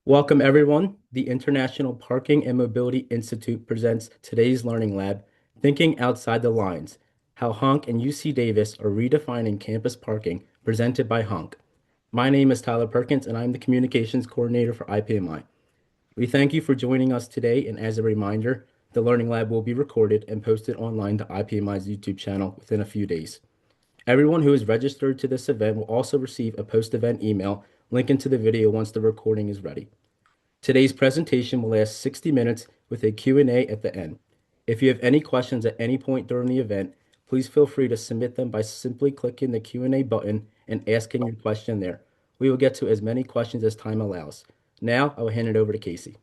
Welcome, everyone. The International Parking and Mobility Institute presents today's Learning Lab, Thinking Outside the Lines, How HONK and UC Davis are redefining campus parking, presented by HONK. My name is Tyler Perkins, and I'm the Communications Coordinator for IPMI. We thank you for joining us today, and as a reminder, the Learning Lab will be recorded and posted online to IPMI's YouTube channel within a few days. Everyone who is registered to this event will also receive a post-event email linking to the video once the recording is ready. Today's presentation will last 60 minutes with a Q&A at the end. If you have any questions at any point during the event, please feel free to submit them by simply clicking the Q&A button and asking your question there. We will get to as many questions as time allows. Now, I will hand it over to Casey.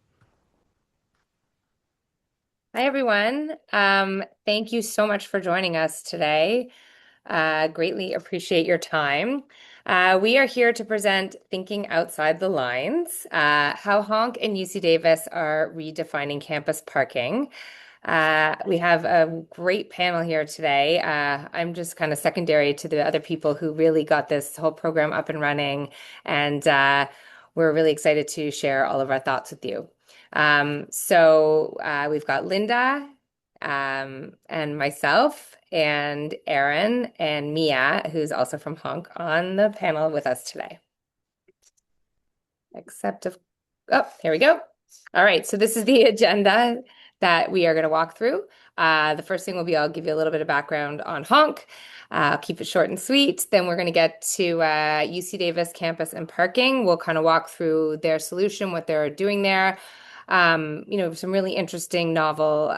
Hi, everyone. Thank you so much for joining us today. Greatly appreciate your time. We are here to present Thinking Outside the Lines, how HONK and UC Davis are redefining campus parking. We have a great panel here today. I'm just kind of secondary to the other people who really got this whole program up and running, and we're really excited to share all of our thoughts with you. We've got Linda and myself and Erin and Mia, who's also from HONK, on the panel with us today. Here we go. All right, so this is the agenda that we are going to walk through. The first thing will be I'll give you a little bit of background on HONK. I'll keep it short and sweet. Then we're going to get to UC Davis campus and parking. We'll kind of walk through their solution, what they're doing there. Some really interesting novel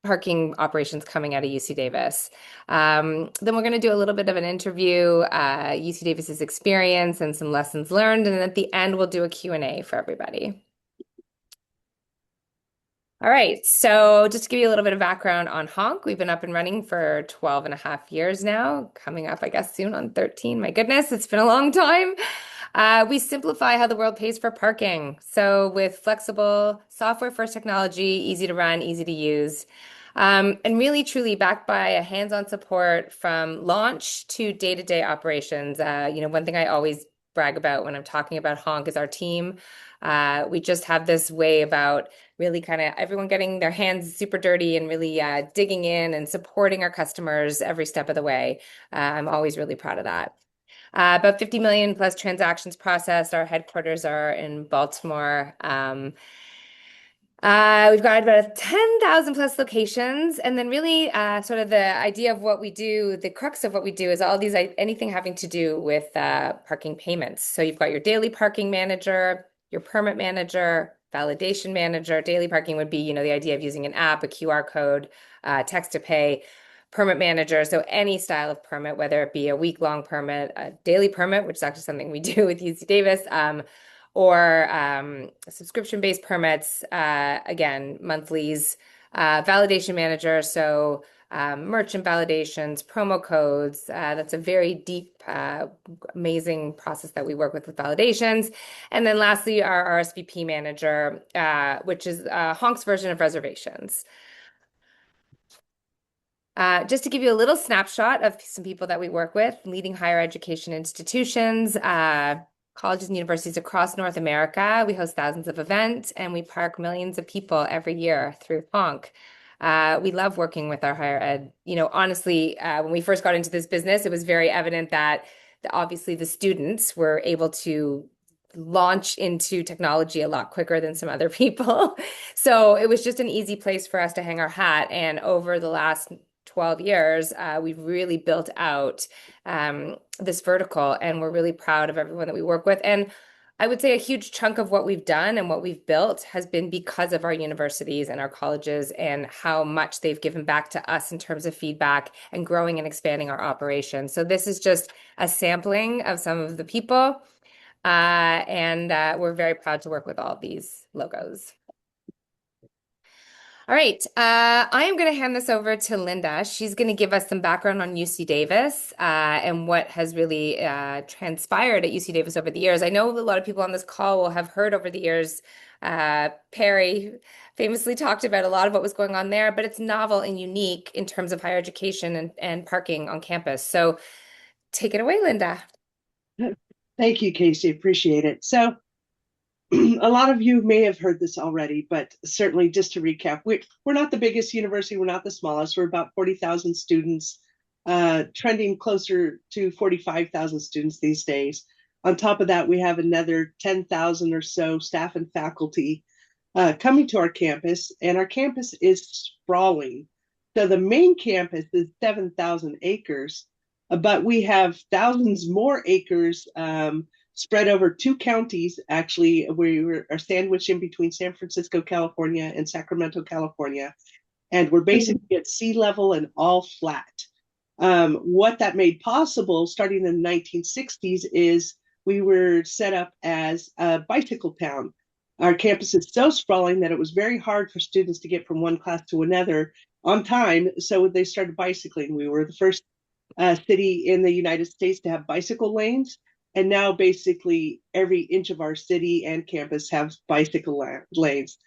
parking operations coming out of UC Davis. Then we're going to do a little bit of an interview, UC Davis's experience and some lessons learned. And then at the end, we'll do a Q&A for everybody. All right, so just to give you a little bit of background on HONK, we've been up and running for 12 and a half years now, coming up, I guess, soon on 13. My goodness, it's been a long time. We simplify how the world pays for parking. So with flexible software-first technology, easy to run, easy to use, and really truly backed by a hands-on support from launch to day-to-day operations. One thing I always brag about when I'm talking about HONK is our team. We just have this way about really kind of everyone getting their hands super dirty and really digging in and supporting our customers every step of the way. I'm always really proud of that. About 50 million plus transactions processed. Our headquarters are in Baltimore. We've got about 10,000 plus locations. And then really sort of the idea of what we do, the crux of what we do is all these, anything having to do with parking payments. So you've got your daily parking manager, your permit manager, validation manager. Daily parking would be, the idea of using an app, a QR code, text to pay. Permit manager, so any style of permit, whether it be a week-long permit, a daily permit, which is actually something we do with UC Davis, or subscription-based permits, again, monthlies, validation manager, so merchant validations, promo codes. That's a very deep, amazing process that we work with validations. And then lastly, our RSVP manager, which is HONK's version of reservations. Just to give you a little snapshot of some people that we work with, leading higher education institutions, colleges and universities across North America. We host thousands of events and we park millions of people every year through HONK. We love working with our higher ed. Honestly, when we first got into this business, it was very evident that obviously the students were able to launch into technology a lot quicker than some other people. So it was just an easy place for us to hang our hat. And over the last 12 years, we've really built out this vertical, and we're really proud of everyone that we work with. And I would say a huge chunk of what we've done and what we've built has been because of our universities and our colleges and how much they've given back to us in terms of feedback and growing and expanding our operations. So this is just a sampling of some of the people, and we're very proud to work with all these logos. All right, I am going to hand this over to Linda. She's going to give us some background on UC Davis and what has really transpired at UC Davis over the years. I know a lot of people on this call will have heard over the years, Perry famously talked about a lot of what was going on there, but it's novel and unique in terms of higher education and parking on campus. So take it away, Linda. Thank you, Casey. Appreciate it. So a lot of you may have heard this already, but certainly just to recap, we're not the biggest university, we're not the smallest. We're about 40,000 students, trending closer to 45,000 students these days. On top of that, we have another 10,000 or so staff and faculty coming to our campus, and our campus is sprawling. So the main campus is 7,000 acres, but we have thousands more acres spread over two counties. Actually, we are sandwiched in between San Francisco, California, and Sacramento, California, and we're basically at sea level and all flat. What that made possible starting in the 1960s is we were set up as a bicycle town. Our campus is so sprawling that it was very hard for students to get from one class to another on time. So they started bicycling. We were the first city in the United States to have bicycle lanes. And now basically every inch of our city and campus have bicycle lanes.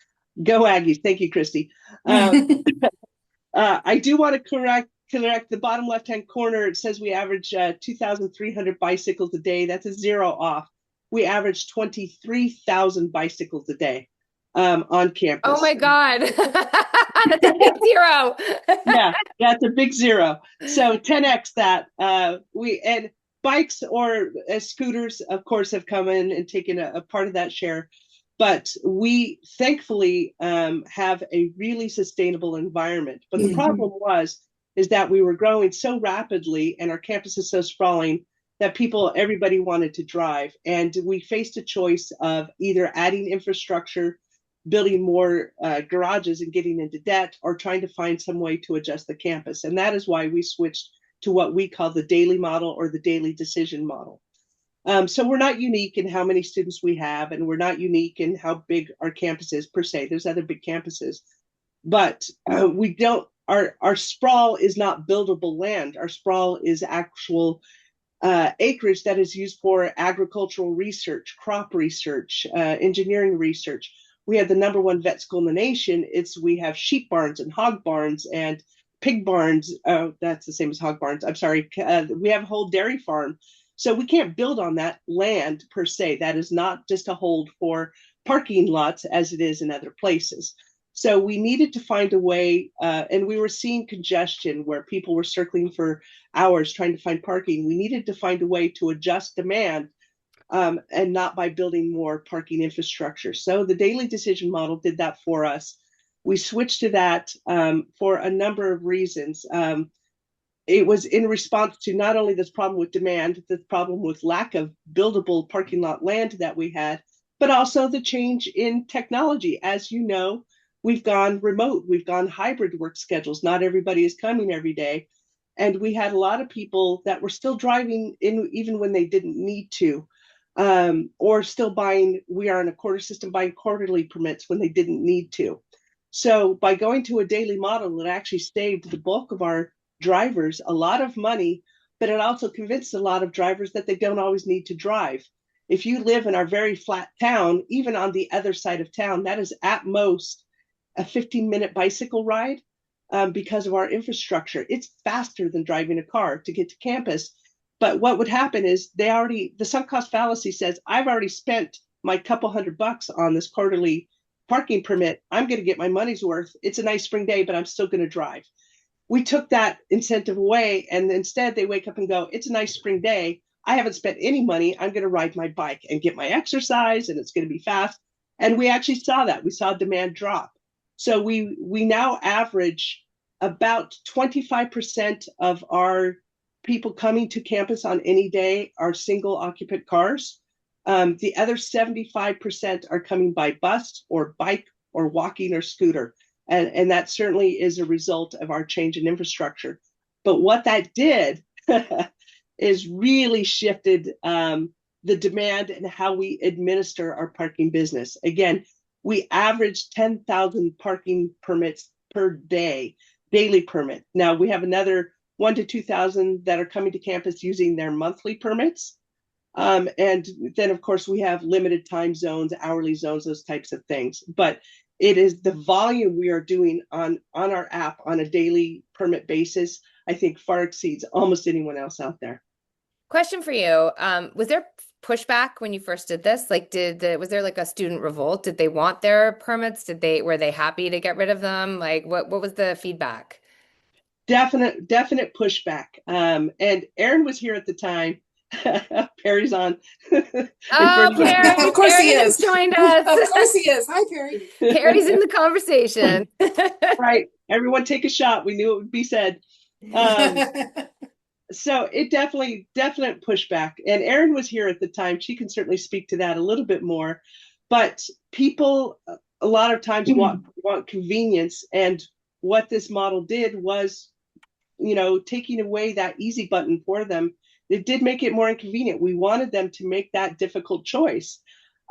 Go Aggies. Thank you, Christy. I do want to correct the bottom left-hand corner. It says we average 2,300 bicycles a day. That's a zero off. We average 23,000 bicycles a day on Oh campus. my God. That's a big zero. Yeah, that's a big zero. So 10x that. And bikes or scooters, of course, have come in and taken a part of that share. But we thankfully have a really sustainable environment. But the problem is that we were growing so rapidly and our campus is so sprawling that everybody wanted to drive. And we faced a choice of either adding infrastructure, building more garages and getting into debt, or trying to find some way to adjust the campus. And that is why we switched to what we call the daily model or the daily decision model. So we're not unique in how many students we have, and we're not unique in how big our campus is per se. There's other big campuses, but we don't. Our sprawl is not buildable land. Our sprawl is actual acreage that is used for agricultural research, crop research, engineering research. We have the number one vet school in the nation. We have sheep barns and hog barns and pig barns. Oh, that's the same as hog barns. I'm sorry. We have a whole dairy farm. So we can't build on that land per se. That is not just a hold for parking lots as it is in other places. So we needed to find a way, and we were seeing congestion where people were circling for hours trying to find parking. We needed to find a way to adjust demand and not by building more parking infrastructure. So the daily decision model did that for us. We switched to that for a number of reasons. It was in response to not only this problem with demand, this problem with lack of buildable parking lot land that we had, but also the change in technology. As you know, we've gone remote, we've gone hybrid work schedules. Not everybody is coming every day. And we had a lot of people that were still driving in even when they didn't need to, or still we are in a quarter system buying quarterly permits when they didn't need to. So by going to a daily model, it actually saved the bulk of our drivers a lot of money, but it also convinced a lot of drivers that they don't always need to drive. If you live in our very flat town, even on the other side of town, that is at most a 15-minute bicycle ride because of our infrastructure. It's faster than driving a car to get to campus. But what would happen is the sunk cost fallacy says, I've already spent my couple $100 on this quarterly parking permit. I'm going to get my money's worth. It's a nice spring day, but I'm still going to drive. We took that incentive away, and instead they wake up and go, it's a nice spring day. I haven't spent any money. I'm going to ride my bike and get my exercise, and it's going to be fast. And we actually saw that. We saw demand drop. So we now average about 25% of our people coming to campus on any day are single occupant cars. The other 75% are coming by bus or bike or walking or scooter. And that certainly is a result of our change in infrastructure. But what that did is really shifted the demand and how we administer our parking business. Again, we average 10,000 parking permits per day, daily permit. Now we have another 1,000 to 2,000 that are coming to campus using their monthly permits. And then, of course, we have limited time zones, hourly zones, those types of things. But it is the volume we are doing on our app on a daily permit basis, I think far exceeds almost anyone else out there. Question for you. Was there pushback when you first did this? Like, was there like a student revolt? Did they want their permits? Were they happy to get rid of them? Like, what was the feedback? Definite pushback. And Aaron was here at the time. Perry's on. And Oh, Bernie, Perry, Of course he Perry has is. joined us. Of course he is. Hi, Carrie. Perry's in the conversation. right. Everyone take a shot. We knew it would be said. Um, so it definite pushback. And Erin was here at the time. She can certainly speak to that a little bit more. But people a lot of times want convenience. And what this model did was, taking away that easy button for them. It did make it more inconvenient. We wanted them to make that difficult choice.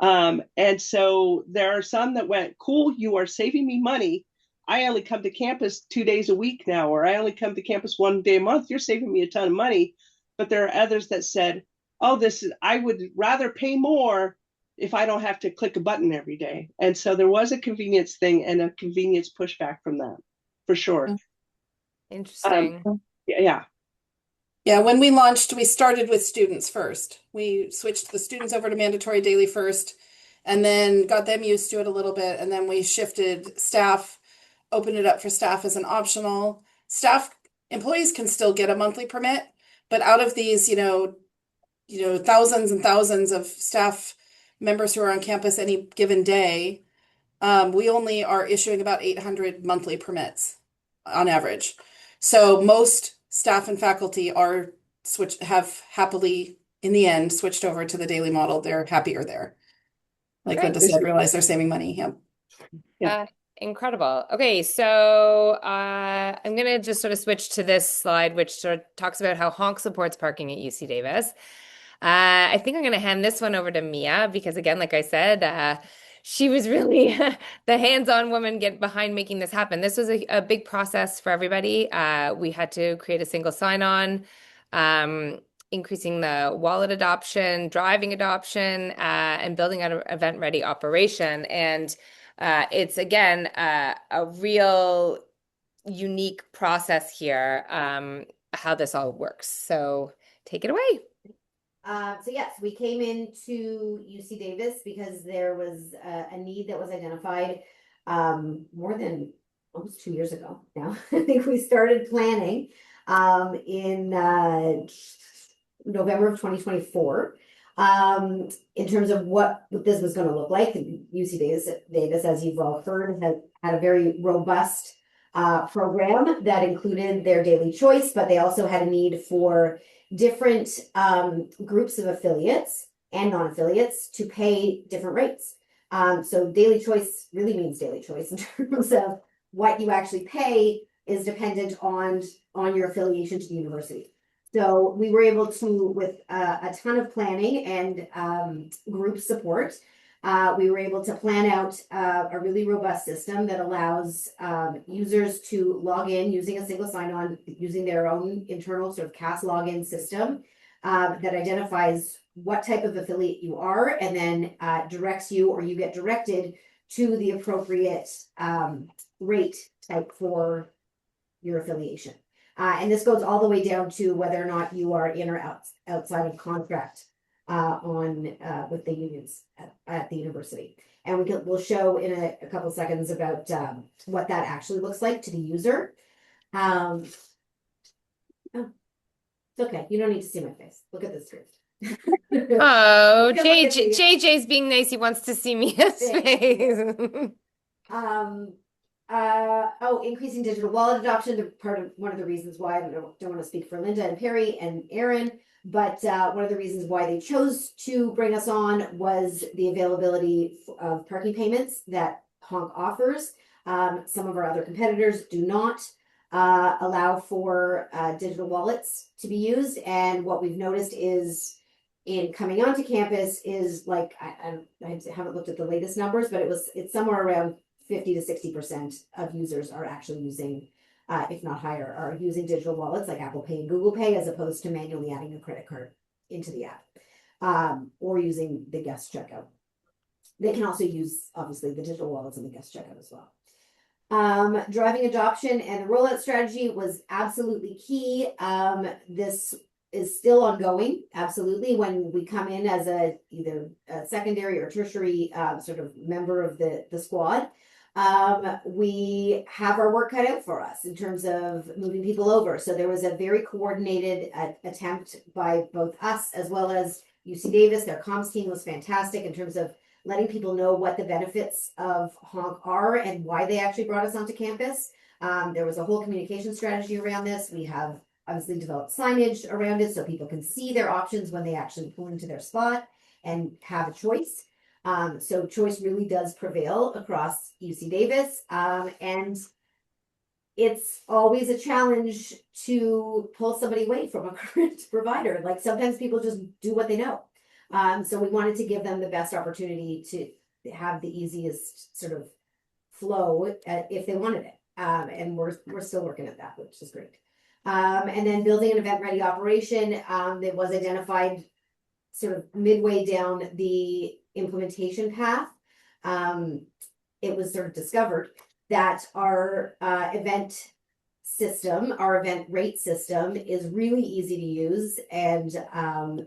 And so there are some that went, cool, you are saving me money. I only come to campus 2 days a week now, or I only come to campus 1 day a month. You're saving me a ton of money. But there are others that said, oh, I would rather pay more if I don't have to click a button every day. And so there was a convenience thing and a convenience pushback from that, for sure. Interesting. Yeah. Yeah, when we launched, we started with students first. We switched the students over to mandatory daily first, and then got them used to it a little bit. And then we shifted staff, opened it up for staff as an optional. Employees can still get a monthly permit, but out of these, thousands and thousands of staff members who are on campus any given day, we only are issuing about 800 monthly permits on average. So most staff and faculty have happily, in the end, switched over to the daily model. They're happier there. Like Great. Linda said, realize they're saving money. Yep. Yeah. Incredible. Okay, so I'm going to just sort of switch to this slide, which sort of talks about how HONK supports parking at UC Davis. I think I'm going to hand this one over to Mia because, again, like I said, she was really the hands-on woman get behind making this happen. This was a big process for everybody. We had to create a single sign-on, increasing the wallet adoption, driving adoption, and building out an event-ready operation. And it's, again, a real unique process here, how this all works. So take it away. So yes, we came into UC Davis because there was a need that was identified more than almost 2 years ago now. I think we started planning in November of 2024 in terms of what this was going to look like. UC Davis, as you've all heard, had a very robust program that included their daily choice, but they also had a need for different groups of affiliates and non-affiliates to pay different rates. So daily choice really means daily choice in terms of what you actually pay is dependent on your affiliation to the university. So we were able to, with a ton of planning and group support, we were able to plan out a really robust system that allows users to log in using a single sign-on, using their own internal sort of CAS login system that identifies what type of affiliate you are, and then directs you, or you get directed to the appropriate rate type for your affiliation. And this goes all the way down to whether or not you are in or outside of contract with the unions at the university. And we'll show in a couple seconds about what that actually looks like to the user. Oh, it's okay. You don't need to see my face. Look at this screen. Oh, JJ's being nice. He wants to see Mia's face. Increasing digital wallet adoption, one of the reasons why. I don't want to speak for Linda and Perry and Aaron, but one of the reasons why they chose to bring us on was the availability of parking payments that HONK offers. Some of our other competitors do not allow for digital wallets to be used. And what we've noticed is in coming onto campus is like, I haven't looked at the latest numbers, but it's somewhere around 50 to 60% of users are actually using, if not higher, are using digital wallets like Apple Pay and Google Pay, as opposed to manually adding a credit card into the app or using the guest checkout. They can also use, obviously, the digital wallets in the guest checkout as well. Driving adoption and the rollout strategy was absolutely key. This is still ongoing. Absolutely. When we come in as either a secondary or tertiary sort of member of the squad, we have our work cut out for us in terms of moving people over. So there was a very coordinated attempt by both us as well as UC Davis. Their comms team was fantastic in terms of letting people know what the benefits of HONK are and why they actually brought us onto campus. There was a whole communication strategy around this. We have obviously developed signage around it so people can see their options when they actually pull into their spot and have a choice. So choice really does prevail across UC Davis. And it's always a challenge to pull somebody away from a current provider. Like sometimes people just do what they know. So we wanted to give them the best opportunity to have the easiest sort of flow if they wanted it. And we're still working at that, which is great. And then building an event-ready operation that was identified sort of midway down the implementation path. It was sort of discovered that our event system, our event rate system, is really easy to use and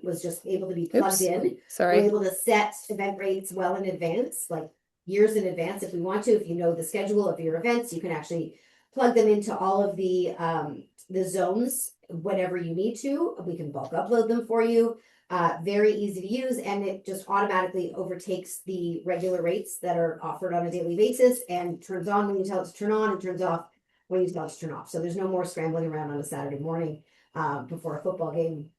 was just able to be plugged in. Sorry. We're able to set event rates well in advance, like years in advance if we want to. If you know the schedule of your events, you can actually plug them into all of the zones whenever you need to. We can bulk upload them for you. Very easy to use, and it just automatically overtakes the regular rates that are offered on a daily basis and turns on when you tell it to turn on and turns off when you tell it to turn off. So there's no more scrambling around on a Saturday morning before a football game,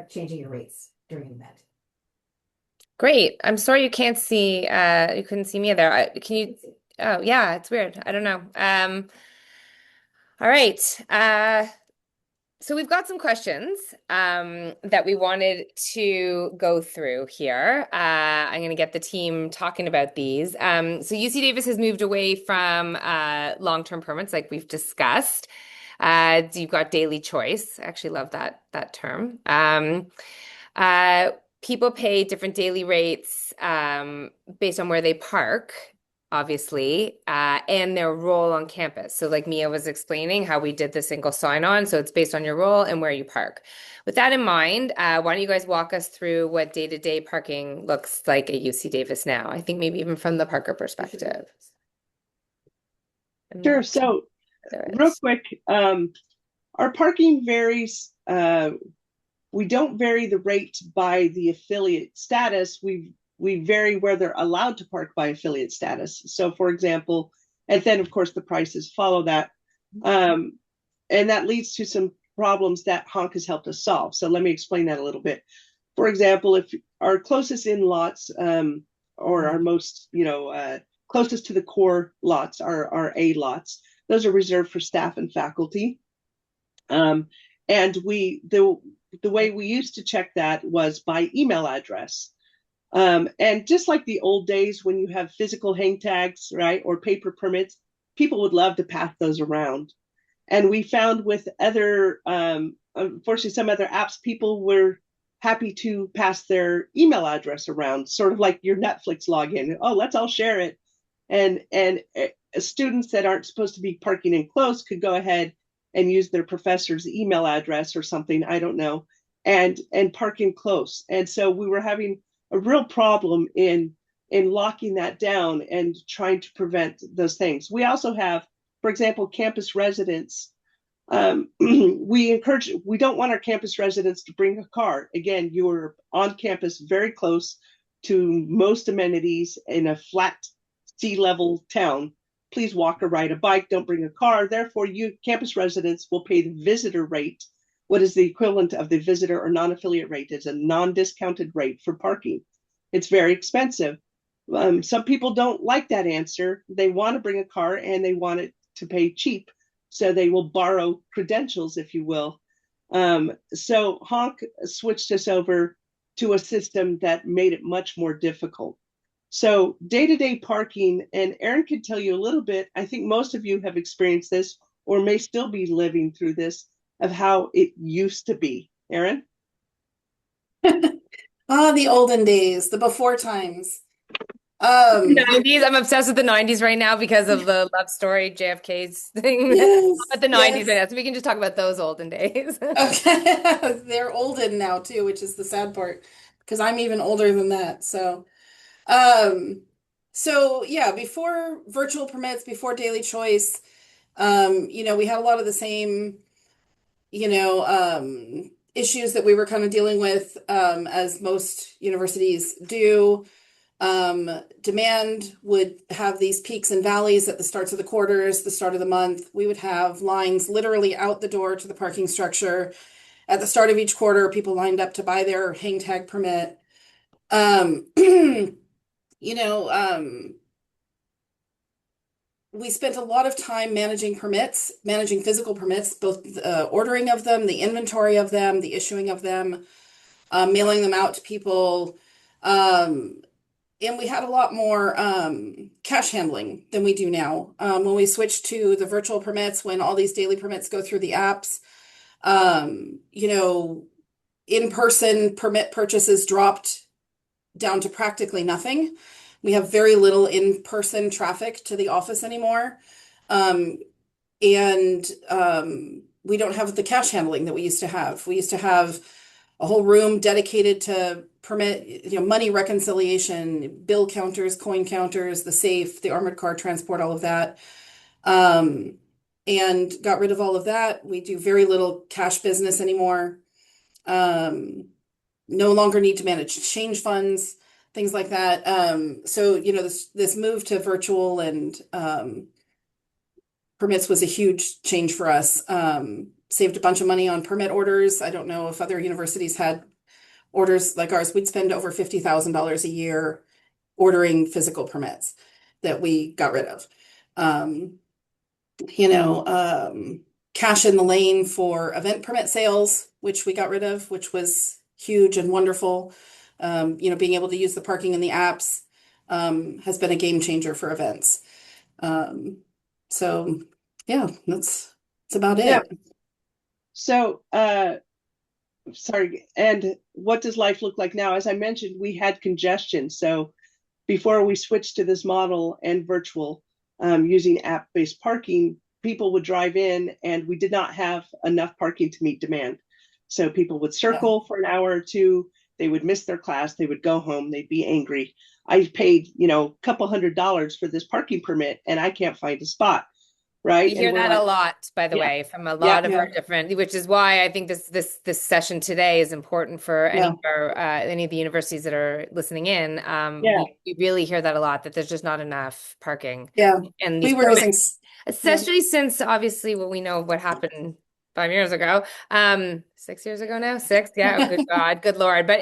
changing your rates during an event. Great. I'm sorry you can't see, you couldn't see me there. Can you? Oh, yeah, it's weird. I don't know. All right. So we've got some questions that we wanted to go through here. I'm going to get the team talking about these. So UC Davis has moved away from long-term permits like we've discussed. You've got daily choice. I actually love that term. People pay different daily rates based on where they park, obviously, and their role on campus. So like Mia was explaining how we did the single sign-on. So it's based on your role and where you park. With that in mind, why don't you guys walk us through what day-to-day parking looks like at UC Davis now? I think maybe even from the Parker perspective. Sure. So real quick, our parking varies. We don't vary the rate by the affiliate status. We vary where they're allowed to park by affiliate status. So for example, and then of course the prices follow that. And that leads to some problems that HONK has helped us solve. So let me explain that a little bit. For example, if our closest in lots or our most, closest to the core lots are our A lots, those are reserved for staff and faculty. And the way we used to check that was by email address. And just like the old days when you have physical hang tags, right, or paper permits, people would love to pass those around. And we found with other, unfortunately, some other apps, people were happy to pass their email address around, sort of like your Netflix login. Oh, let's all share it. And students that aren't supposed to be parking in close could go ahead and use their professor's email address or something, I don't know, and park in close. And so we were having a real problem in locking that down and trying to prevent those things. We also have, for example, campus residents. We don't want our campus residents to bring a car. Again, you're on campus very close to most amenities in a flat sea level town. Please walk or ride a bike, don't bring a car. Therefore, you campus residents will pay the visitor rate, what is the equivalent of the visitor or non-affiliate rate. It's a non-discounted rate for parking. It's very expensive. Some people don't like that answer. They want to bring a car and they want it to pay cheap. So they will borrow credentials, if you will. So HONK switched us over to a system that made it much more difficult. So day-to-day parking, and Erin could tell you a little bit, I think most of you have experienced this or may still be living through this, of how it used to be. Erin? The olden days, the before times. Um, 90s. I'm obsessed with the 90s right now because of the love story, JFK's thing. yes, But the 90s right yes. now, so we can just talk about those olden days. Okay. They're olden now too, which is the sad part because I'm even older than that. Um, so yeah, before virtual permits, before daily choice, we had a lot of the same, issues that we were kind of dealing with, as most universities do. Demand would have these peaks and valleys at the starts of the quarters, the start of the month. We would have lines literally out the door to the parking structure. At the start of each quarter, people lined up to buy their hang tag permit. Um, you know, um, we spent a lot of time managing permits, managing physical permits, both the ordering of them, the inventory of them, the issuing of them, mailing them out to people. Um, and we had a lot more cash handling than we do now. When we switched to the virtual permits, when all these daily permits go through the apps, um, you know, in-person permit purchases dropped down to practically nothing. We have very little in-person traffic to the office anymore. Um, and we don't have the cash handling that we used to have. We used to have a whole room dedicated to permit, money reconciliation, bill counters, coin counters, the safe, the armored car transport, all of that. Um, and got rid of all of that. We do very little cash business anymore. Um, no longer need to manage change funds, things like that. So, this move to virtual and permits was a huge change for us. Saved a bunch of money on permit orders. I don't know if other universities had orders like ours. We'd spend over $50,000 a year ordering physical permits that we got rid of. Um, you know, Cash in the lane for event permit sales, which we got rid of, which was huge and wonderful. Being able to use the parking in the apps has been a game changer for events. Um, so yeah, that's about Yeah. it. So, sorry. And what does life look like now? As I mentioned, we had congestion. So before we switched to this model and virtual, using app-based parking, people would drive in and we did not have enough parking to meet demand. So people would Yeah. circle for an hour or two, they would miss their class, they would go home, they'd be angry. I paid, a couple $100 for this parking permit and I can't find a spot, right? We And hear we're that a like, lot, by the yeah, way, from a yeah, lot of our Yeah. different, which is why I think this session today is important for any Yeah. of our any of the universities that are listening in. yeah, We really hear that a lot, that there's just not enough parking Yeah. and these We were permits, using, yeah. especially since obviously what we know what happened 5 years ago, 6 years ago now, six, yeah, oh, good God, good Lord. But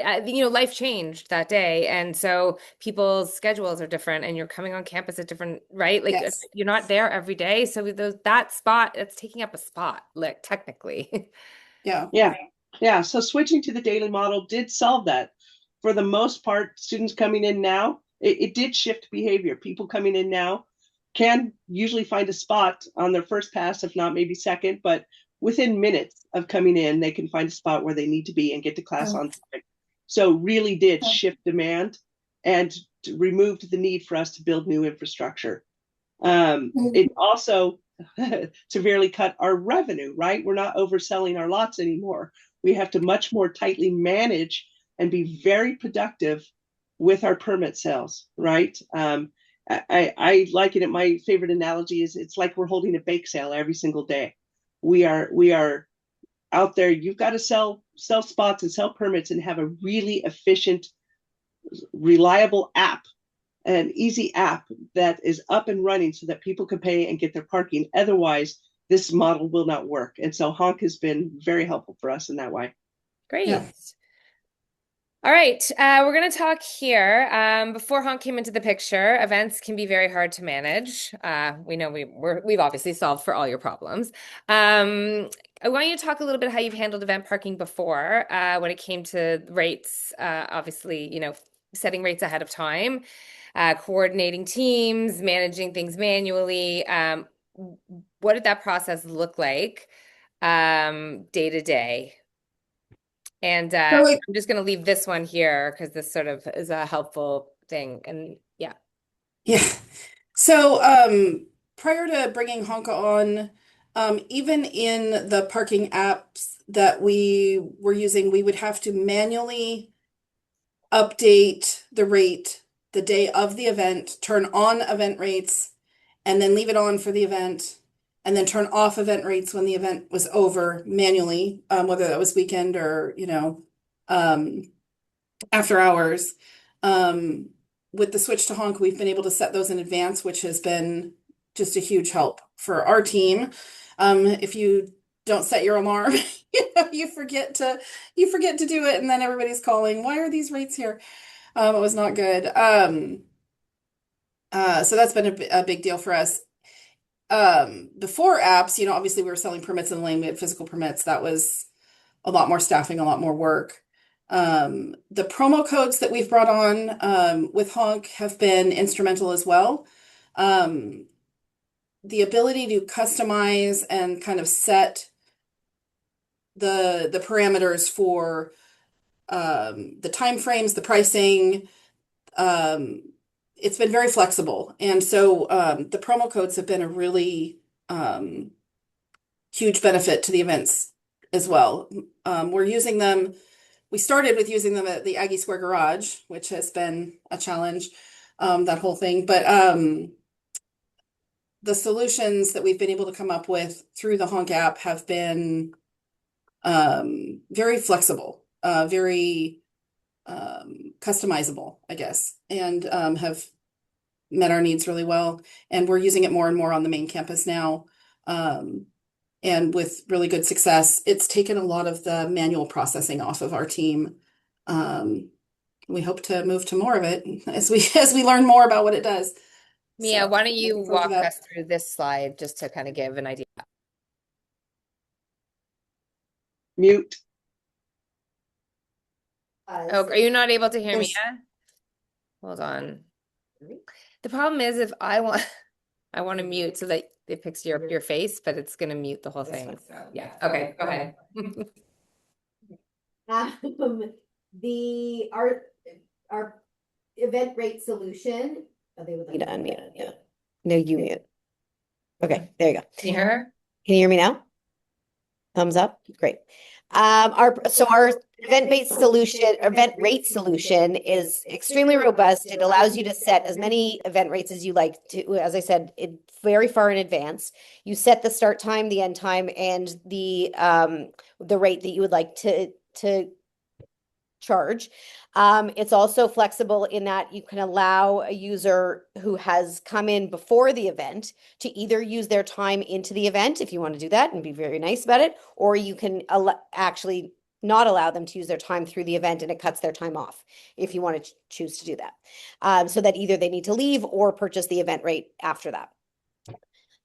life changed that day, and so people's schedules are different, and you're coming on campus at different, right? Like Yes. you're not there every day, so that spot, it's taking up a spot, like technically. Yeah. yeah, yeah. So switching to the daily model did solve that. For the most part, students coming in now, it did shift behavior. People coming in now can usually find a spot on their first pass, if not maybe second, but within minutes of coming in, they can find a spot where they need to be and get to class Yeah. on time. So really did Yeah. shift demand and removed the need for us to build new infrastructure. It also severely cut our revenue, right? We're not overselling our lots anymore. We have to much more tightly manage and be very productive with our permit sales, right? I like it. My favorite analogy is it's like we're holding a bake sale every single day. We are out there. You've got to sell spots and sell permits and have a really efficient, reliable app, an easy app that is up and running so that people can pay and get their parking. Otherwise, this model will not work. And so Honk has been very helpful for us in that way. Great. Yeah. All right, we're going to talk here. Before Honk came into the picture, events can be very hard to manage. We know we've obviously solved for all your problems. I want you to talk a little bit how you've handled event parking before, when it came to rates. Obviously, setting rates ahead of time, coordinating teams, managing things manually. What did that process look like, day to day? And So I'm just going to leave this one here because this sort of is a helpful thing. And yeah. Yeah. So, prior to bringing Honka on, even in the parking apps that we were using, we would have to manually update the rate the day of the event, turn on event rates, and then leave it on for the event, and then turn off event rates when the event was over manually, whether that was weekend or, um, after hours. Um, with the switch to Honk, we've been able to set those in advance, which has been just a huge help for our team. If you don't set your alarm, you forget to do it, and then everybody's calling, why are these rates here? It was not good. So that's been a big deal for us. Before apps, obviously we were selling permits in the lane, we had physical permits. That was a lot more staffing, a lot more work. The promo codes that we've brought on with Honk have been instrumental as well. Um, the ability to customize and kind of set the parameters for the time frames, the pricing, um, it's been very flexible. And so the promo codes have been a really huge benefit to the events as well. We're using them. We started with using them at the Aggie Square Garage, which has been a challenge, that whole thing. But the solutions that we've been able to come up with through the Honk app have been very flexible, very customizable, I guess, and have met our needs really well. And we're using it more and more on the main campus now. And with really good success, it's taken a lot of the manual processing off of our team. We hope to move to more of it as we learn more about what it does. Mia, So why don't you looking forward to walk that. us through this slide just to kind of give an idea? Mute. Oh, are you not able to hear me There's yet? Hold on. The problem is if I want I want to mute so that it picks your face, but it's gonna mute the whole thing. So yeah. Okay, go ahead. The our event rate solution. Oh, they would like Need to to unmute. Yeah. No, you mute. Okay, there you go. Can you hear her? Can you hear me now? Thumbs up. Great. Our event rate solution is extremely robust. It allows you to set as many event rates as you like to, as I said, very far in advance. You set the start time, the end time, and the rate that you would like to charge. It's also flexible in that you can allow a user who has come in before the event to either use their time into the event if you want to do that and be very nice about it, or you can actually not allow them to use their time through the event and it cuts their time off if you want to choose to do that. So that either they need to leave or purchase the event rate after that.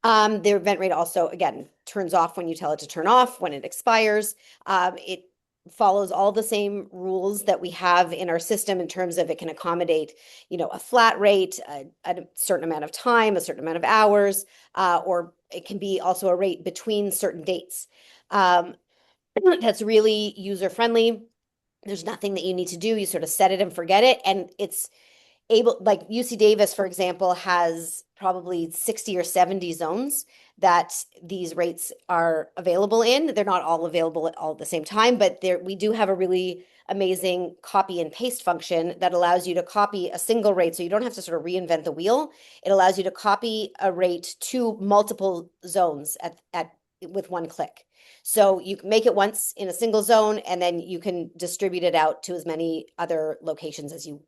The event rate also, again, turns off when you tell it to turn off, when it expires. It follows all the same rules that we have in our system in terms of it can accommodate, a flat rate, a certain amount of time, a certain amount of hours, or it can be also a rate between certain dates. That's really user friendly. There's nothing that you need to do. You sort of set it and forget it. And it's like UC Davis, for example, has probably 60 or 70 zones that these rates are available in. They're not all available at all at the same time, but we do have a really amazing copy and paste function that allows you to copy a single rate. So you don't have to sort of reinvent the wheel. It allows you to copy a rate to multiple zones with one click. So you can make it once in a single zone, and then you can distribute it out to as many other locations as you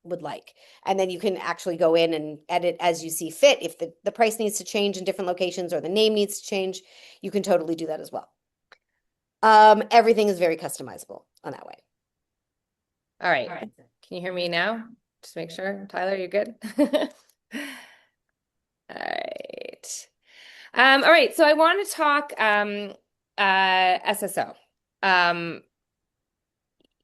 would like. And then you can actually go in and edit as you see fit. If the price needs to change in different locations or the name needs to change, you can totally do that as well. Everything is very customizable on that way. All right. Can you hear me now? Just make sure. Tyler, you're good? All right. All right. So I want to talk SSO.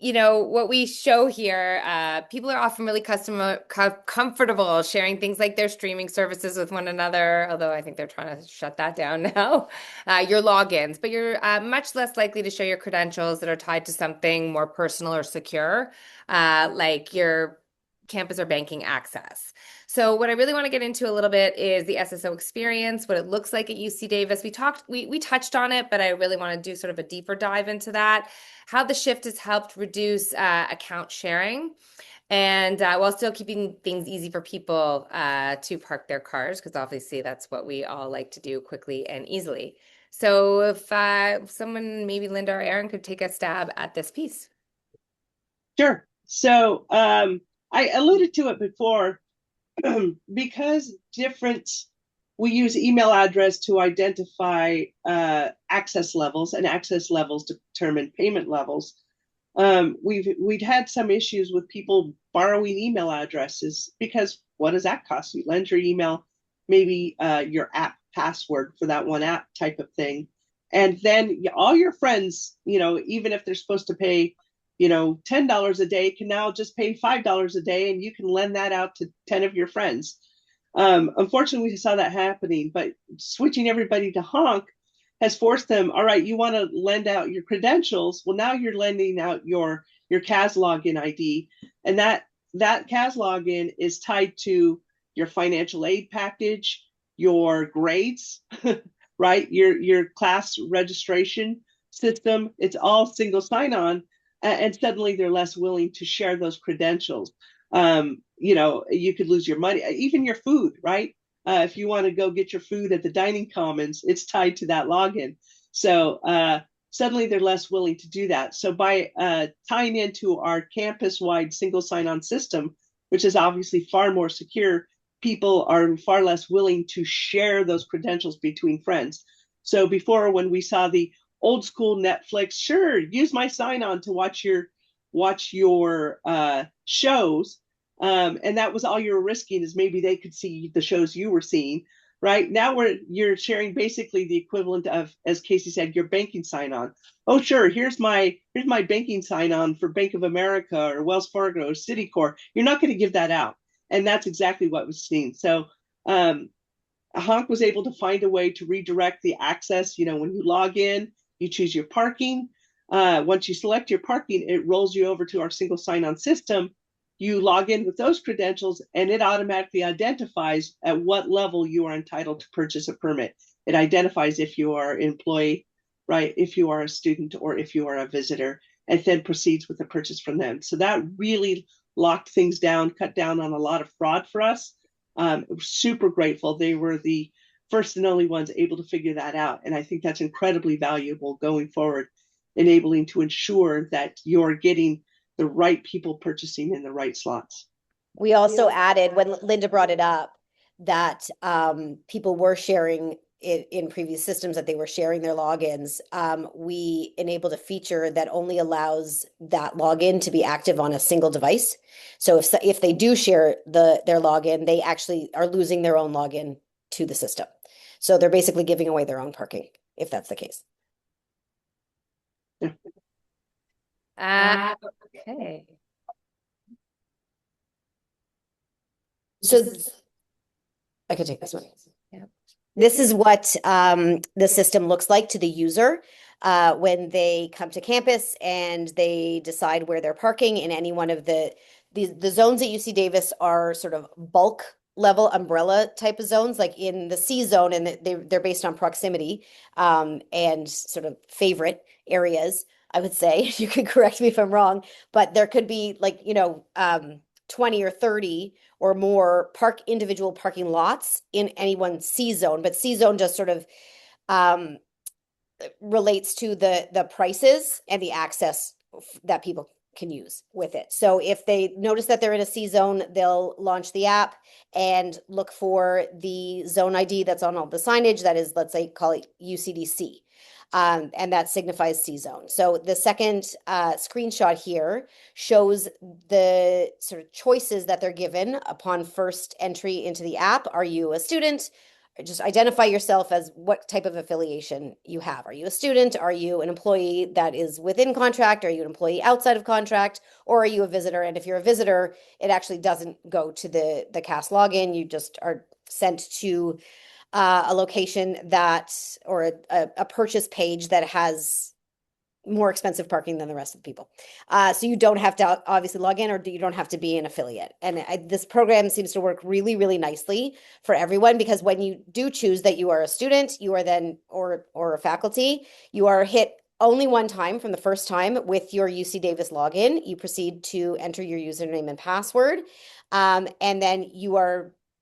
What we show here, people are often really comfortable sharing things like their streaming services with one another, although I think they're trying to shut that down now, your logins, but you're much less likely to share your credentials that are tied to something more personal or secure, like your campus or banking access. So what I really want to get into a little bit is the SSO experience, what it looks like at UC Davis. We touched on it, but I really want to do sort of a deeper dive into that, how the shift has helped reduce account sharing, and while still keeping things easy for people to park their cars, because obviously that's what we all like to do quickly and easily. So if someone, maybe Linda or Aaron, could take a stab at this piece. Sure. So I alluded to it before, because we use email address to identify access levels, and access levels determine payment levels. We'd had some issues with people borrowing email addresses, because what does that cost? You lend your email, maybe your app password for that one app type of thing. And then all your friends, even if they're supposed to pay, $10 a day, can now just pay $5 a day, and you can lend that out to 10 of your friends. Unfortunately, we saw that happening, but switching everybody to HONK has forced them, all right, you want to lend out your credentials. Well, now you're lending out your CAS login ID. And that CAS login is tied to your financial aid package, your grades, right? Your class registration system. It's all single sign-on. And suddenly they're less willing to share those credentials. You could lose your money, even your food, right? If you want to go get your food at the dining commons, it's tied to that login. So suddenly they're less willing to do that. So by tying into our campus-wide single sign-on system, which is obviously far more secure, people are far less willing to share those credentials between friends. So before, when we saw the old school Netflix, sure, use my sign-on to watch your shows. And that was all you were risking, is maybe they could see the shows you were seeing. Right now, you're sharing basically the equivalent of, as Casey said, your banking sign-on. Oh, sure, here's my banking sign-on for Bank of America or Wells Fargo or Citicorp. You're not going to give that out, and that's exactly what was seen. So HONK was able to find a way to redirect the access. When you log in, you choose your parking. Once you select your parking, it rolls you over to our single sign-on system. You log in with those credentials, and it automatically identifies at what level you are entitled to purchase a permit. It identifies if you are an employee, right, if you are a student, or if you are a visitor, and then proceeds with the purchase from them. So that really locked things down, cut down on a lot of fraud for us. We're super grateful. They were the first and only ones able to figure that out. And I think that's incredibly valuable going forward, enabling to ensure that you're getting the right people purchasing in the right slots. We also added, when Linda brought it up, that people were sharing it in previous systems, that they were sharing their logins. We enabled a feature that only allows that login to be active on a single device. So if they do share their login, they actually are losing their own login to the system. So they're basically giving away their own parking, if that's the case. Okay. So I could take this one. Yeah. This is what the system looks like to the user when they come to campus and they decide where they're parking in any one of the zones at UC Davis are sort of bulk level umbrella type of zones, like in the C zone, and they're based on proximity and sort of favorite areas, I would say. You can correct me if I'm wrong, but there could be 20 or 30 or more individual parking lots in any one C zone, but C zone just sort of relates to the prices and the access that people can use with it. So if they notice that they're in a C zone, they'll launch the app and look for the zone ID that's on all the signage. That is, let's say, call it UCDC. And that signifies C zone. So the second screenshot here shows the sort of choices that they're given upon first entry into the app. Are you a student? Just identify yourself as what type of affiliation you have. Are you a student? Are you an employee that is within contract? Are you an employee outside of contract? Or are you a visitor? And if you're a visitor, it actually doesn't go to the CAS login. You just are sent to a location that, or a purchase page that has more expensive parking than the rest of the people. So you don't have to obviously log in, or you don't have to be an affiliate. And this program seems to work really, really nicely for everyone, because when you do choose that you are a student, you are then, or a faculty, you are hit only one time from the first time with your UC Davis login. You proceed to enter your username and password. And then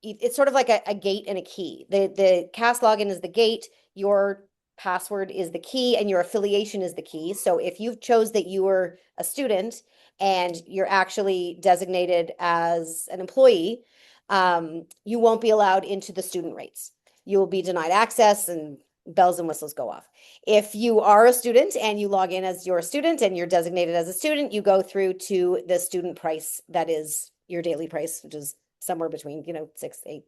it's sort of like a gate and a key. The CAS login is the gate, your password is the key, and your affiliation is the key. So if you've chose that you were a student and you're actually designated as an employee, you won't be allowed into the student rates. You will be denied access, and bells and whistles go off. If you are a student and you log in as your student and you're designated as a student, you go through to the student price that is your daily price, which is somewhere between, $6, $8,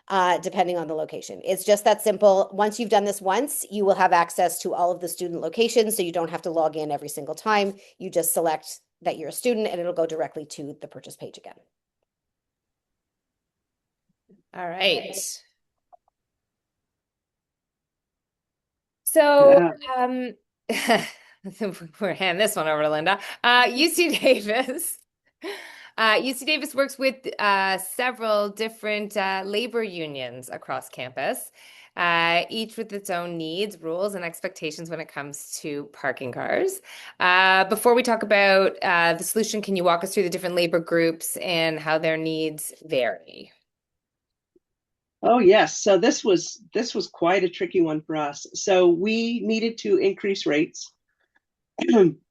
$12, depending on the location. It's just that simple. Once you've done this once, you will have access to all of the student locations, so you don't have to log in every single time. You just select that you're a student, and it'll go directly to the purchase page again. All right. So, we're handing this one over to Linda. UC Davis. UC Davis works with several different labor unions across campus, each with its own needs, rules, and expectations when it comes to parking cars. Before we talk about the solution, can you walk us through the different labor groups and how their needs vary? Oh, yes. So this was quite a tricky one for us. So we needed to increase rates.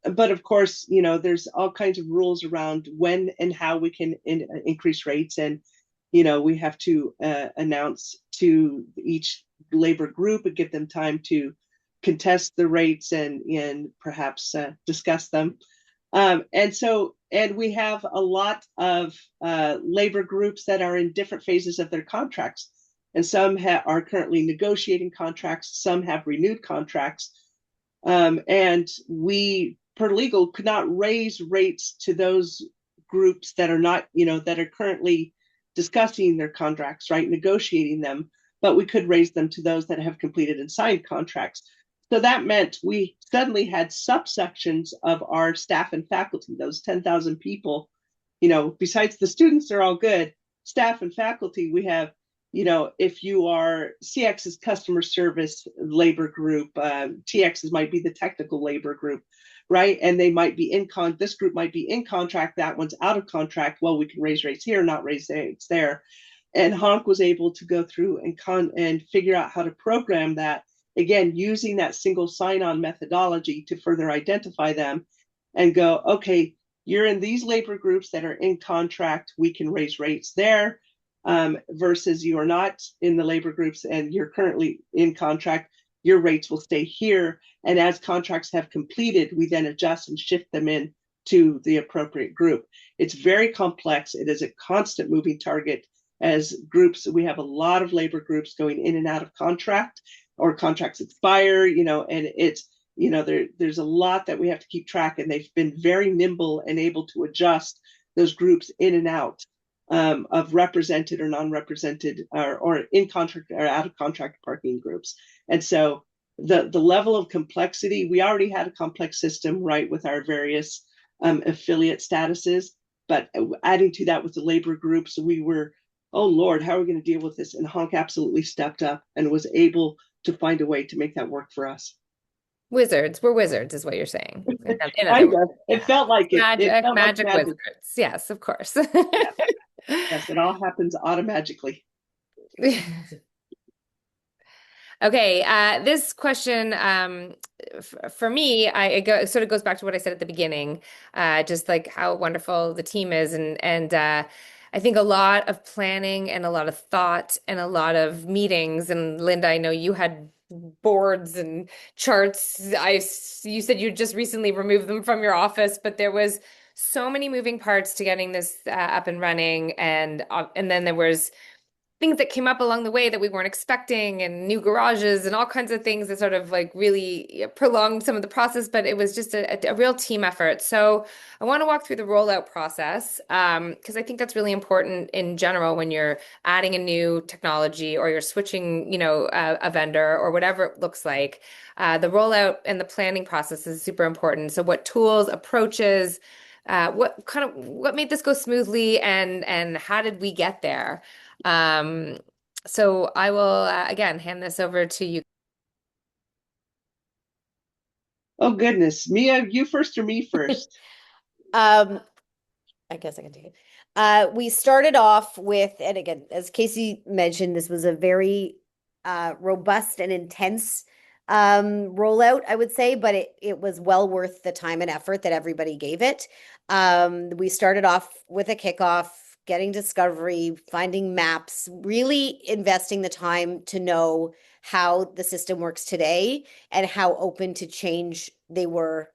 But of course, there's all kinds of rules around when and how we can increase rates. And, we have to announce to each labor group and give them time to contest the rates and perhaps discuss them. And we have a lot of labor groups that are in different phases of their contracts. And some are currently negotiating contracts, some have renewed contracts. And we, per legal, could not raise rates to those groups that are not, that are currently discussing their contracts, right, negotiating them, but we could raise them to those that have completed and signed contracts. So that meant we suddenly had subsections of our staff and faculty, those 10,000 people, besides the students, they're all good. Staff and faculty, we have, if you are CX's customer service labor group, TX's might be the technical labor group, right? And they might be this group might be in contract, that one's out of contract. Well, we can raise rates here, not raise rates there. And HONK was able to go through and figure out how to program that, again, using that single sign-on methodology to further identify them and go, okay, you're in these labor groups that are in contract, we can raise rates there. Versus you are not in the labor groups and you're currently in contract, your rates will stay here. And as contracts have completed, we then adjust and shift them in to the appropriate group. It's very complex. It is a constant moving target as groups. We have a lot of labor groups going in and out of contract, or contracts expire, and it's, there's a lot that we have to keep track, and they've been very nimble and able to adjust those groups in and out of represented or non-represented or in contract or out of contract parking groups. And so the level of complexity, we already had a complex system, right, with our various affiliate statuses, but adding to that with the labor groups, we were, oh Lord, how are we going to deal with this? And HONK absolutely stepped up and was able to find a way to make that work for us. Wizards. We're wizards, is what you're saying. It felt like it. Magic, It felt magic like wizards. Yes, of course. Yes, it all happens automatically. Okay, this question for me, it sort of goes back to what I said at the beginning, just like how wonderful the team is, and I think a lot of planning and a lot of thought and a lot of meetings. And Linda, I know you had boards and charts. You said you just recently removed them from your office, but there was so many moving parts to getting this up and running, and then there was things that came up along the way that we weren't expecting, and new garages and all kinds of things that sort of like really prolonged some of the process, but it was just a real team effort. So I want to walk through the rollout process, because I think that's really important in general when you're adding a new technology or you're switching, a vendor or whatever it looks like. The rollout and the planning process is super important. So what tools, approaches, what made this go smoothly, and how did we get there? So I will again hand this over to you. Oh goodness, Mia, you first or me first? Um, I guess I can take it. We started off with, and again, as Casey mentioned, this was a very robust and intense rollout, I would say, but it was well worth the time and effort that everybody gave it. We started off with a kickoff, getting discovery, finding maps, really investing the time to know how the system works today and how open to change they were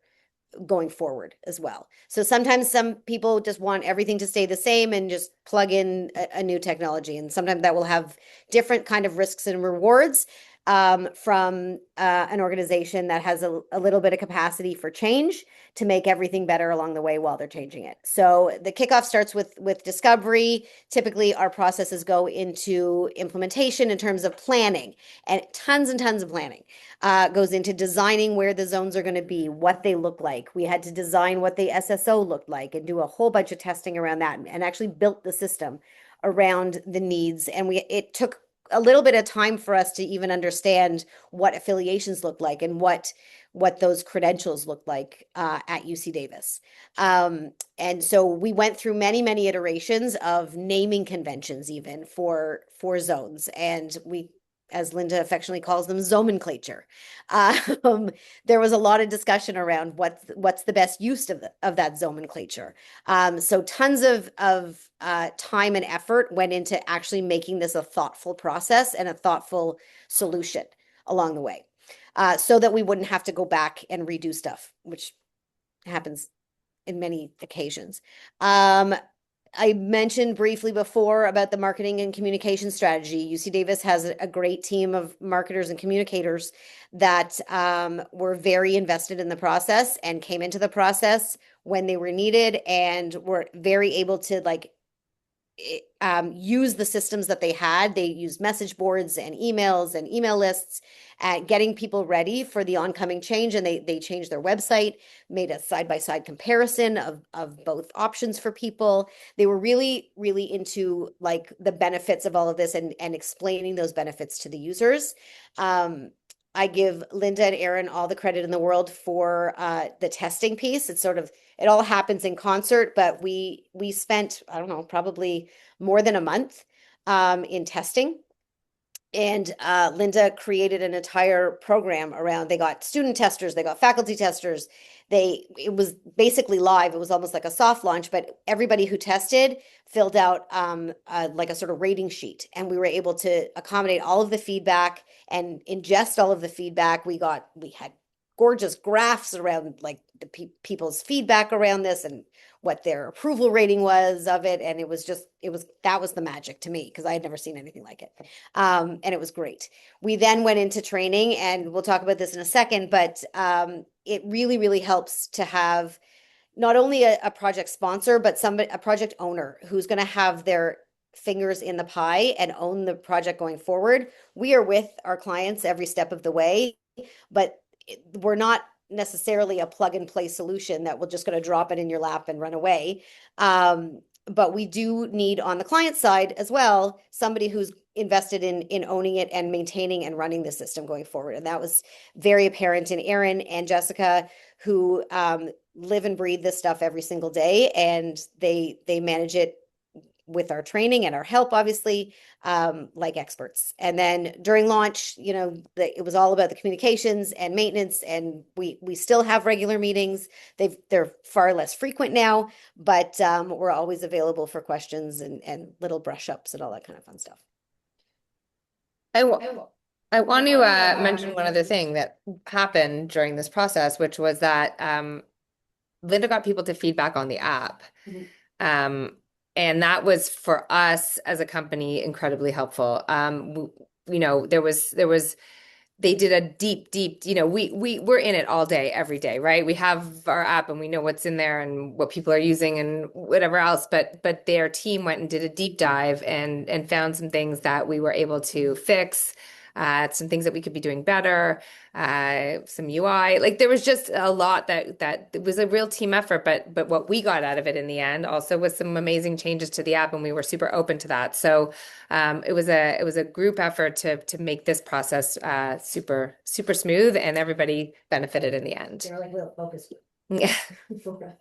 going forward as well. So sometimes some people just want everything to stay the same and just plug in a new technology. And sometimes that will have different kind of risks and rewards from an organization that has a little bit of capacity for change to make everything better along the way while they're changing it. So the kickoff starts with discovery. Typically, our processes go into implementation in terms of planning, and tons of planning goes into designing where the zones are going to be, what they look like. We had to design what the SSO looked like and do a whole bunch of testing around that, and actually built the system around the needs. And it took a little bit of time for us to even understand what affiliations look like and what those credentials look like at UC Davis. And so we went through many iterations of naming conventions even for zones, and we, as Linda affectionately calls them, zomenclature. There was a lot of discussion around what's the best use of that zomenclature. So tons of time and effort went into actually making this a thoughtful process and a thoughtful solution along the way, so that we wouldn't have to go back and redo stuff, which happens in many occasions. I mentioned briefly before about the marketing and communication strategy. UC Davis has a great team of marketers and communicators that were very invested in the process and came into the process when they were needed, and were very able to use the systems that they had. They used message boards and emails and email lists at getting people ready for the oncoming change. And they changed their website, made a side-by-side comparison of both options for people. They were really into like the benefits of all of this and explaining those benefits to the users. I give Linda and Aaron all the credit in the world for the testing piece. It's sort of, it all happens in concert, but we spent, I don't know, probably more than a month in testing. And Linda created an entire program around, they got student testers, they got faculty testers. It was basically live. It was almost like a soft launch, but everybody who tested filled out like a sort of rating sheet. And we were able to accommodate all of the feedback and ingest all of the feedback. We had gorgeous graphs around like the people's feedback around this and what their approval rating was of it. And that was the magic to me, because I had never seen anything like it. And it was great. We then went into training, and we'll talk about this in a second, but it really helps to have not only a project sponsor, but a project owner who's going to have their fingers in the pie and own the project going forward. We are with our clients every step of the way, but we're not necessarily a plug and play solution that we're just going to drop it in your lap and run away. But we do need, on the client side as well, somebody who's invested in owning it and maintaining and running the system going forward. And that was very apparent in Aaron and Jessica, who live and breathe this stuff every single day, and they manage it with our training and our help, obviously, like experts. And then during launch, it was all about the communications and maintenance, and we still have regular meetings. They're far less frequent now, but we're always available for questions and little brush ups and all that kind of fun stuff. I want to mention one other thing that happened during this process, which was that Linda got people to feedback on the app. And that was for us as a company incredibly helpful. You know, they did a deep, you know, we're in it all day, every day, right? We have our app and we know what's in there and what people are using and whatever else. But their team went and did a deep dive and found some things that we were able to fix, some things that we could be doing better, some UI. Like there was just a lot that it was a real team effort. But what we got out of it in the end also was some amazing changes to the app, and we were super open to that. So it was a group effort to make this process super smooth, and everybody benefited in the end. They're like real focus Yeah. for us.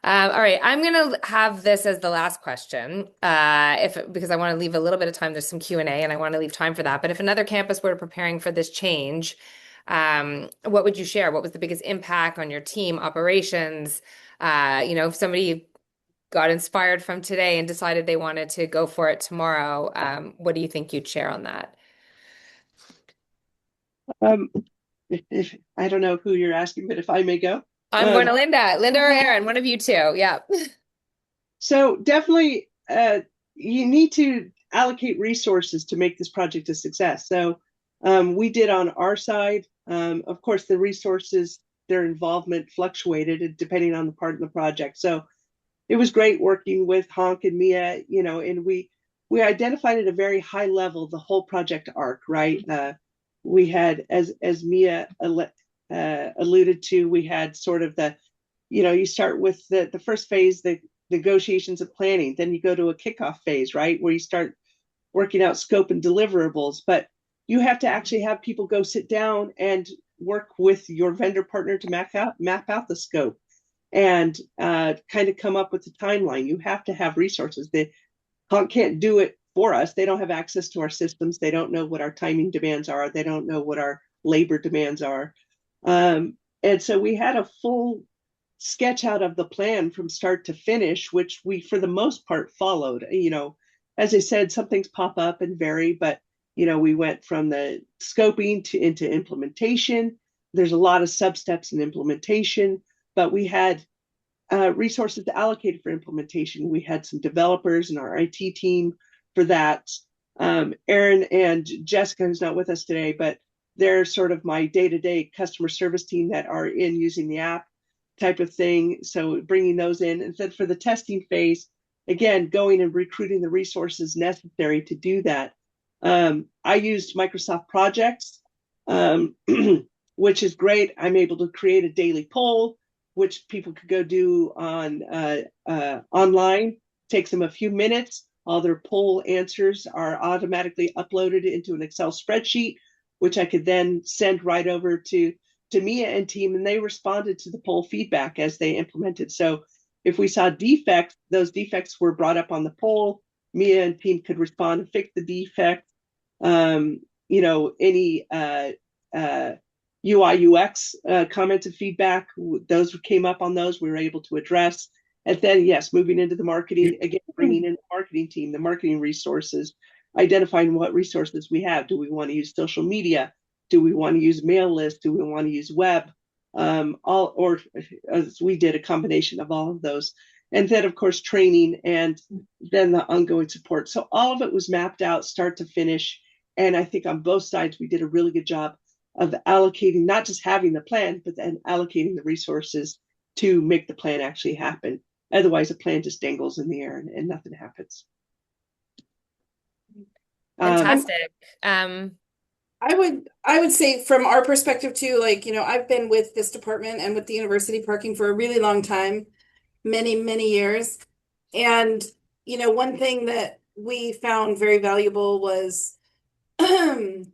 All right, I'm gonna have this as the last question, because I want to leave a little bit of time. There's some Q&A, and I want to leave time for that. But if another campus were preparing for this change, what would you share? What was the biggest impact on your team operations? You know, if somebody got inspired from today and decided they wanted to go for it tomorrow, what do you think you'd share on that? Um, if I don't know who you're asking, but if I may go. I'm going to Linda or Aaron, one of you two. Yeah. So definitely, you need to allocate resources to make this project a success. So we did on our side. Of course, the resources, their involvement fluctuated depending on the part of the project. So it was great working with Honk and Mia, you know, and we identified at a very high level the whole project arc, right? We had, as Mia alluded to, we had sort of the, you know, you start with the first phase, the negotiations and planning, then you go to a kickoff phase, right, where you start working out scope and deliverables. But you have to actually have people go sit down and work with your vendor partner to map out the scope and kind of come up with the timeline. You have to have resources. The Honk can't do it for us. They don't have access to our systems. They don't know what our timing demands are. They don't know what our labor demands are. And so we had a full sketch out of the plan from start to finish, which we, for the most part, followed. You know, as I said, some things pop up and vary, but, you know, we went from the scoping into implementation. There's a lot of sub-steps in implementation, but we had resources allocated for implementation. We had some developers in our IT team for that. Aaron and Jessica, who's not with us today, but they're sort of my day-to-day customer service team that are in using the app type of thing. So bringing those in. And then for the testing phase, again, going and recruiting the resources necessary to do that. I used Microsoft Projects, which is great. I'm able to create a daily poll, which people could go do on online. Takes them a few minutes. All their poll answers are automatically uploaded into an Excel spreadsheet, which I could then send right over to Mia and team, and they responded to the poll feedback as they implemented. So if we saw defects, those defects were brought up on the poll. Mia and team could respond and fix the defect. You know, any UI UX comments and feedback, those came up on those, we were able to address. And then, yes, moving into the marketing, again, bringing in the marketing team, the marketing resources, identifying what resources we have. Do we want to use social media? Do we want to use mail lists? Do we want to use web? Or as we did, a combination of all of those. And then, of course, training and then the ongoing support. So all of it was mapped out start to finish. And I think on both sides, we did a really good job of allocating, not just having the plan, but then allocating the resources to make the plan actually happen. Otherwise, a plan just dangles in the air and nothing happens. Fantastic. I would say from our perspective too, like, you know, I've been with this department and with the university parking for a really long time, many years. And, you know, one thing that we found very valuable was, you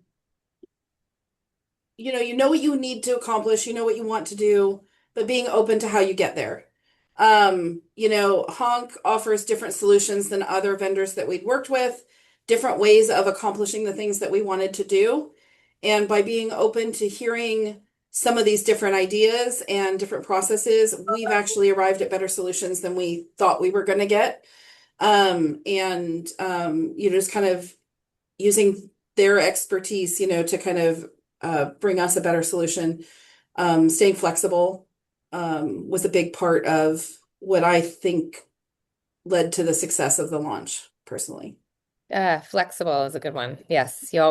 know what you need to accomplish, you know what you want to do, but being open to how you get there. You know, Honk offers different solutions than other vendors that we'd worked with, different ways of accomplishing the things that we wanted to do. And by being open to hearing some of these different ideas and different processes, we've actually arrived at better solutions than we thought we were going to get. You know, just kind of using their expertise, you know, to kind of bring us a better solution. Staying flexible was a big part of what I think led to the success of the launch, personally. Flexible is a good one. Yes, you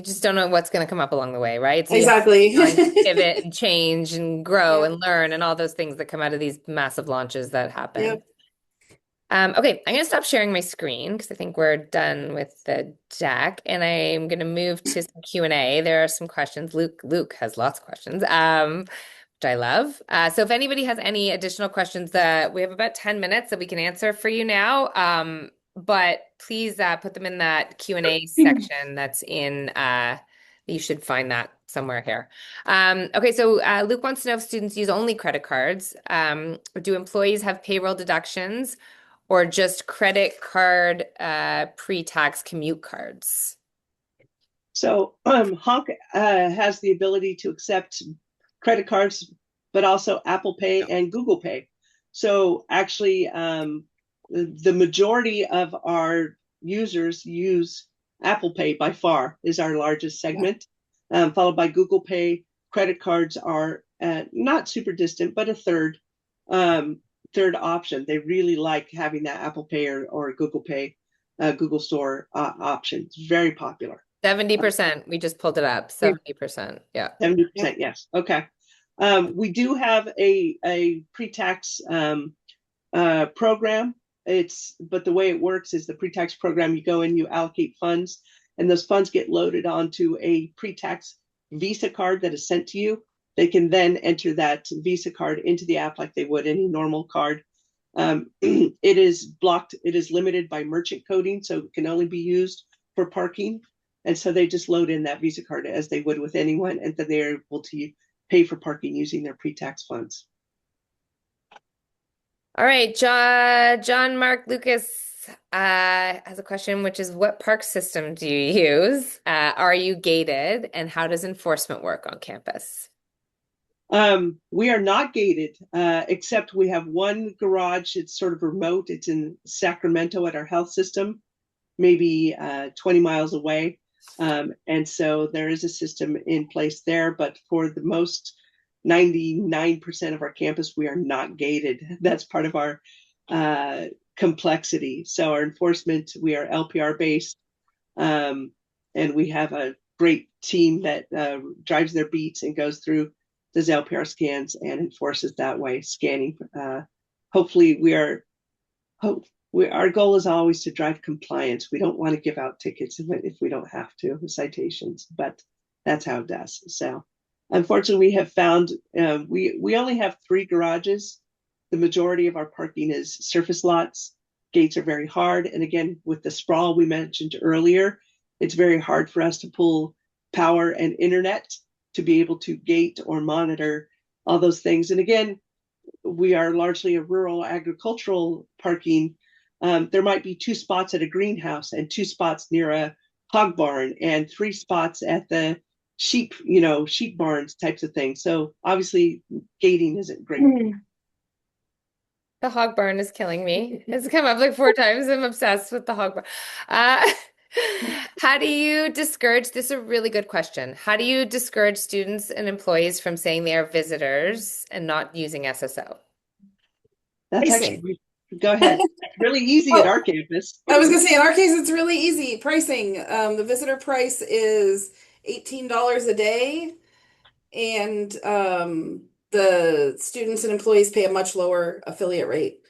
just don't know what's going to come up along the way, right? So you have to Exactly. be willing to pivot and change and grow and learn and all those things that come out of these massive launches that happen. Yep. Okay, I'm going to stop sharing my screen because I think we're done with the deck, and I'm going to move to some Q&A. There are some questions. Luke has lots of questions, which I love. So if anybody has any additional questions, we have about 10 minutes that we can answer for you now. But please put them in that Q&A section that's in, you should find that somewhere here. Okay, so Luke wants to know if students use only credit cards. Do employees have payroll deductions or just credit card pre-tax commute cards? So HONK has the ability to accept credit cards, but also Apple Pay and Google Pay. So actually, the majority of our users use Apple Pay by far is our largest segment, followed by Google Pay. Credit cards are not super distant, but a third option. They really like having that Apple Pay or Google Pay, Google Store option. It's very popular. 70%. We just pulled it up. 70%. Yeah. 70%. Yes. Okay. We do have a pre-tax program. But the way it works is the pre-tax program, you go in, you allocate funds, and those funds get loaded onto a pre-tax Visa card that is sent to you. They can then enter that Visa card into the app like they would any normal card. It is blocked. It is limited by merchant coding, so it can only be used for parking. And so they just load in that Visa card as they would with anyone, and then they're able to pay for parking using their pre-tax funds. All right, John Mark Lucas has a question, which is, what park system do you use? Are you gated, and how does enforcement work on campus? We are not gated, except we have one garage. It's sort of remote. It's in Sacramento at our health system, maybe 20 miles away. And so there is a system in place there, but for the most 99% of our campus, we are not gated. That's part of our complexity. So our enforcement, we are LPR based, and we have a great team that drives their beats and goes through does LPR scans and enforces that way, scanning. Hopefully our goal is always to drive compliance. We don't want to give out tickets if we don't have to, citations, but that's how it does. So unfortunately, we have found we only have 3 garages. The majority of our parking is surface lots. Gates are very hard. And again, with the sprawl we mentioned earlier, it's very hard for us to pull power and internet to be able to gate or monitor all those things. And again, we are largely a rural agricultural parking. There might be 2 spots at a greenhouse and 2 spots near a hog barn and 3 spots at the sheep barns types of things. So obviously gating isn't great. The hog barn is killing me. It's come up like 4 times. I'm obsessed with the hog barn. How do you discourage, this is a really good question. How do you discourage students and employees from saying they are visitors and not using SSO? That's actually, go ahead. Really easy at our campus. I was going to say, in our case, it's really easy. Pricing. The visitor price is $18 a day, and the students and employees pay a much lower affiliate rate.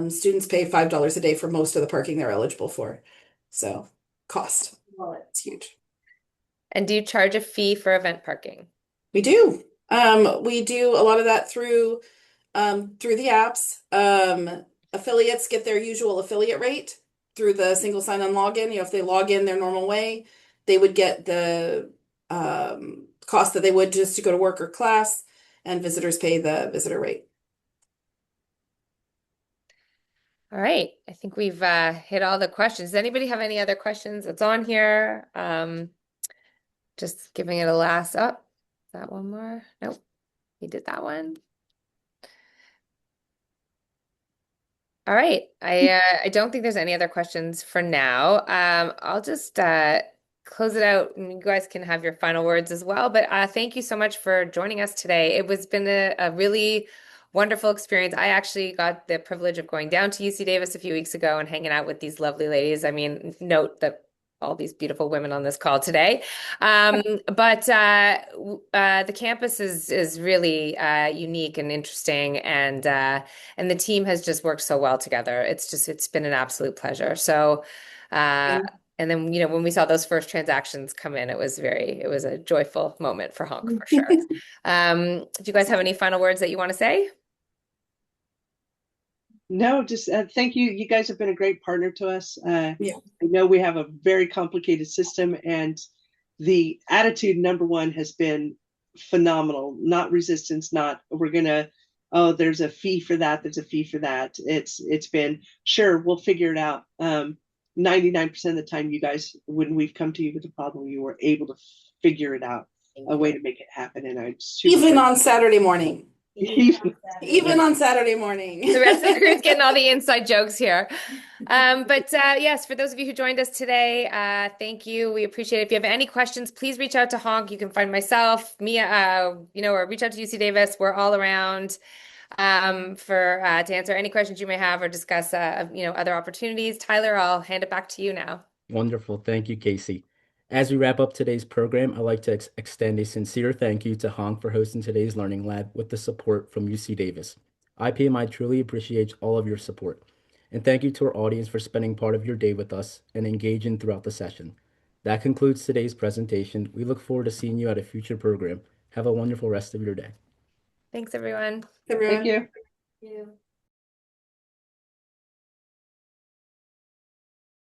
Students pay $5 a day for most of the parking they're eligible for. So cost. Well, it's huge. And do you charge a fee for event parking? We do. We do a lot of that through the apps. Affiliates get their usual affiliate rate through the single sign-on login. If they log in their normal way, they would get the cost that they would just to go to work or class, and visitors pay the visitor rate. All right. I think we've hit all the questions. Does anybody have any other questions that's on here? Just giving it a last up. That one more? Nope. We did that one. All right. I don't think there's any other questions for now. I'll just close it out, and you guys can have your final words as well. But thank you so much for joining us today. It was been a really wonderful experience. I actually got the privilege of going down to UC Davis a few weeks ago and hanging out with these lovely ladies. I mean, note that all these beautiful women on this call today. But the campus is really unique and interesting, and the team has just worked so well together. It's been an absolute pleasure. So, uh, and then when we saw those first transactions come in, it was a joyful moment for HONK for sure. Do you guys have any final words that you want to say? No, just thank you. You guys have been a great partner to us. Yeah. I know we have a very complicated system, and the attitude number one has been phenomenal. Not resistance, not we're gonna, oh, there's a fee for that, there's a fee for that. It's been sure, we'll figure it out. 99% of the time, you guys, when we've come to you with a problem, you were able to figure it out, a way to make it happen. And I'm super Even grateful. on Saturday morning. Even- Even on Saturday morning. The rest of the crew's getting all the inside jokes here. But yes, for those of you who joined us today, thank you. We appreciate it. If you have any questions, please reach out to HONK. You can find myself, Mia, or reach out to UC Davis. We're all around to answer any questions you may have or discuss other opportunities. Tyler, I'll hand it back to you now. Wonderful. Thank you, Casey. As we wrap up today's program, I'd like to extend a sincere thank you to HONK for hosting today's Learning Lab with the support from UC Davis. IPMI truly appreciates all of your support. And thank you to our audience for spending part of your day with us and engaging throughout the session. That concludes today's presentation. We look forward to seeing you at a future program. Have a wonderful rest of your day. Thanks, everyone. Everyone. Thank you. You.